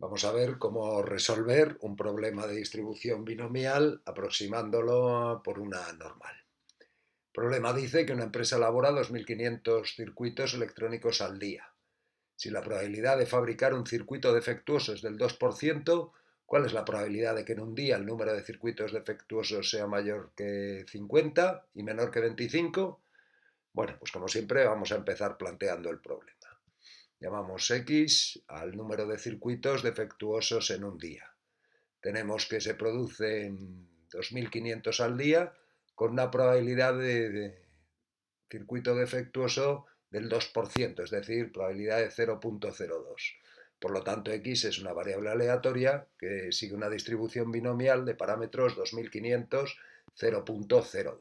Vamos a ver cómo resolver un problema de distribución binomial aproximándolo por una normal. El problema dice que una empresa elabora 2.500 circuitos electrónicos al día. Si la probabilidad de fabricar un circuito defectuoso es del 2%, ¿cuál es la probabilidad de que en un día el número de circuitos defectuosos sea mayor que 50 y menor que 25? Bueno, pues como siempre vamos a empezar planteando el problema. Llamamos X al número de circuitos defectuosos en un día. Tenemos que se producen 2.500 al día con una probabilidad de circuito defectuoso del 2%, es decir, probabilidad de 0,02. Por lo tanto, X es una variable aleatoria que sigue una distribución binomial de parámetros 2.500, 0,02.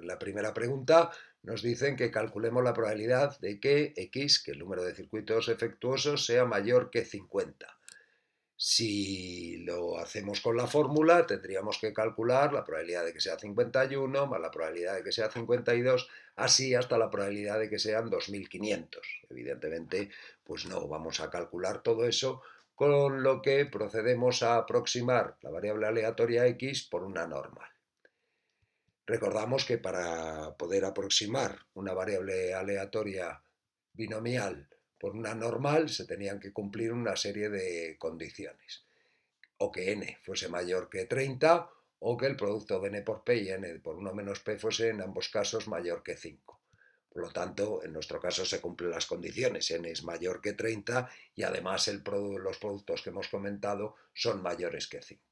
La primera pregunta nos dicen que calculemos la probabilidad de que X, que el número de circuitos defectuosos, sea mayor que 50. Si lo hacemos con la fórmula, tendríamos que calcular la probabilidad de que sea 51 más la probabilidad de que sea 52, así hasta la probabilidad de que sean 2.500. Evidentemente, pues no vamos a calcular todo eso, con lo que procedemos a aproximar la variable aleatoria X por una normal. Recordamos que para poder aproximar una variable aleatoria binomial por una normal se tenían que cumplir una serie de condiciones. O que n fuese mayor que 30 o que el producto de n por p y n por 1 menos p fuese en ambos casos mayor que 5. Por lo tanto, en nuestro caso se cumplen las condiciones. N es mayor que 30 y además los productos que hemos comentado son mayores que 5.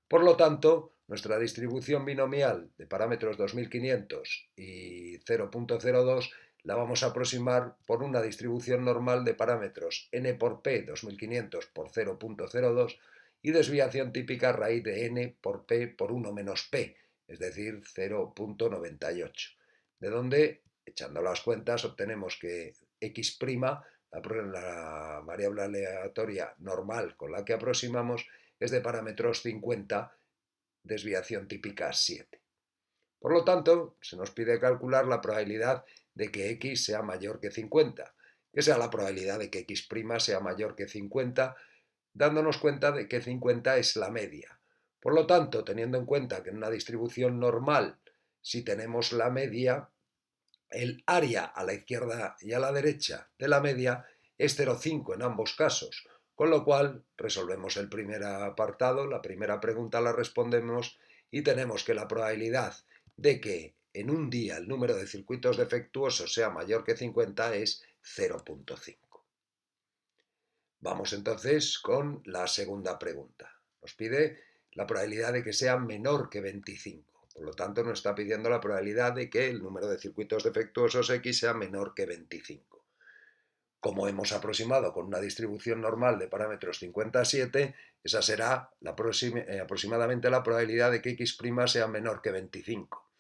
Por lo tanto, nuestra distribución binomial de parámetros 2.500 y 0,02 la vamos a aproximar por una distribución normal de parámetros n por p 2.500 por 0,02 y desviación típica raíz de n por p por 1 menos p, es decir, 0,98. De donde, echando las cuentas, obtenemos que x', la variable aleatoria normal con la que aproximamos, es de parámetros 50, desviación típica 7. Por lo tanto, se nos pide calcular la probabilidad de que x sea mayor que 50, que sea la probabilidad de que x' sea mayor que 50, dándonos cuenta de que 50 es la media. Por lo tanto, teniendo en cuenta que en una distribución normal, si tenemos la media, el área a la izquierda y a la derecha de la media es 0,5 en ambos casos, con lo cual resolvemos el primer apartado, la primera pregunta la respondemos y tenemos que la probabilidad de que en un día el número de circuitos defectuosos sea mayor que 50 es 0,5. Vamos entonces con la segunda pregunta. Nos pide la probabilidad de que sea menor que 25. Por lo tanto, nos está pidiendo la probabilidad de que el número de circuitos defectuosos X sea menor que 25. Como hemos aproximado con una distribución normal de parámetros 57, esa será aproximadamente la probabilidad de que X' sea menor que 25.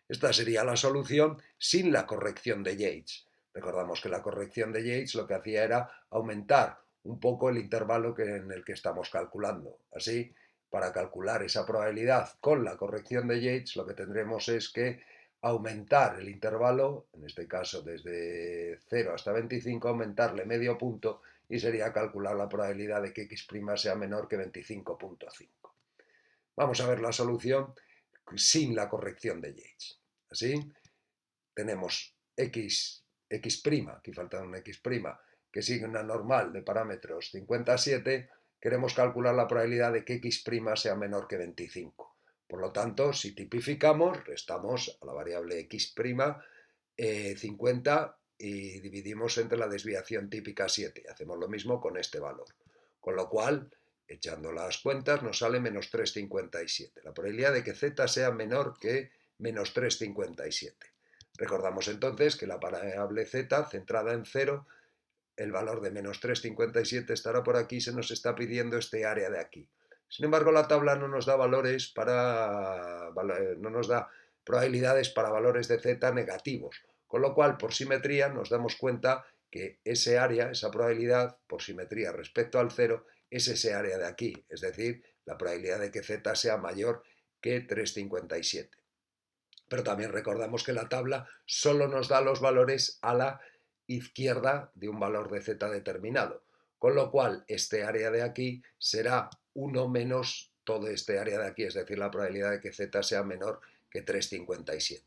Esta sería la solución sin la corrección de Yates. Recordamos que la corrección de Yates lo que hacía era aumentar un poco el intervalo en el que estamos calculando. Así, para calcular esa probabilidad con la corrección de Yates, lo que tendremos es que aumentar el intervalo, en este caso desde 0 hasta 25, aumentarle medio punto y sería calcular la probabilidad de que x' sea menor que 25,5. Vamos a ver la solución sin la corrección de Yates. Así, tenemos x', aquí falta un x', que sigue una normal de parámetros 57, queremos calcular la probabilidad de que x' sea menor que 25. Por lo tanto, si tipificamos, restamos a la variable x', 50 y dividimos entre la desviación típica 7. Hacemos lo mismo con este valor. Con lo cual, echando las cuentas, nos sale menos 3,57. La probabilidad de que z sea menor que menos 3,57. Recordamos entonces que la variable z, centrada en 0, el valor de menos 3,57 estará por aquí, se nos está pidiendo este área de aquí. Sin embargo, la tabla no nos da no nos da probabilidades para valores de z negativos, con lo cual, por simetría, nos damos cuenta que ese área, esa probabilidad, por simetría respecto al 0, es ese área de aquí, es decir, la probabilidad de que z sea mayor que 3,57. Pero también recordamos que la tabla solo nos da los valores a la izquierda de un valor de z determinado, con lo cual este área de aquí será 1 menos todo este área de aquí, es decir, la probabilidad de que z sea menor que 3,57.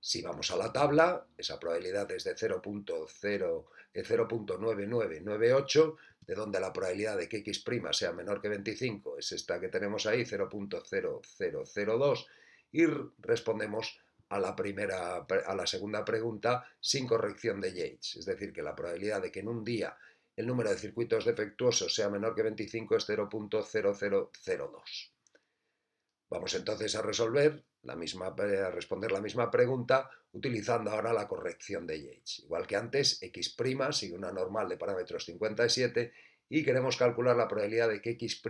Si vamos a la tabla, esa probabilidad es de 0.9998, de donde la probabilidad de que x' sea menor que 25 es esta que tenemos ahí, 0.0002, y respondemos a la segunda pregunta sin corrección de Yates, es decir, que la probabilidad de que en un día el número de circuitos defectuosos sea menor que 25 es 0.0002. Vamos entonces a responder la misma pregunta utilizando ahora la corrección de Yates. Igual que antes, x' sigue una normal de parámetros 57 y queremos calcular la probabilidad de que x'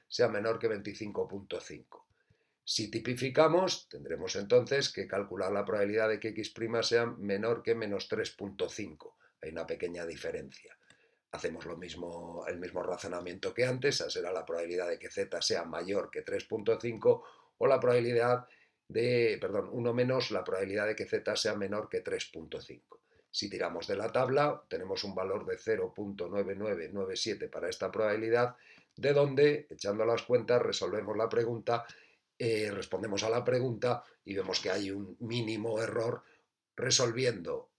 sea menor que 25,5. Si tipificamos, tendremos entonces que calcular la probabilidad de que x' sea menor que menos 3,5. Hay una pequeña diferencia. Hacemos el mismo razonamiento que antes, esa será la probabilidad de que z sea mayor que 3,5 o la probabilidad de, 1 menos la probabilidad de que z sea menor que 3,5. Si tiramos de la tabla, tenemos un valor de 0.9997 para esta probabilidad, de donde, echando las cuentas, resolvemos la pregunta, respondemos a la pregunta y vemos que hay un mínimo error resolviendo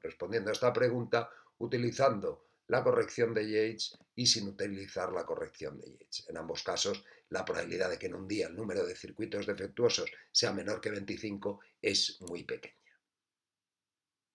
respondiendo a esta pregunta, utilizando la corrección de Yates y sin utilizar la corrección de Yates. En ambos casos, la probabilidad de que en un día el número de circuitos defectuosos sea menor que 25 es muy pequeña.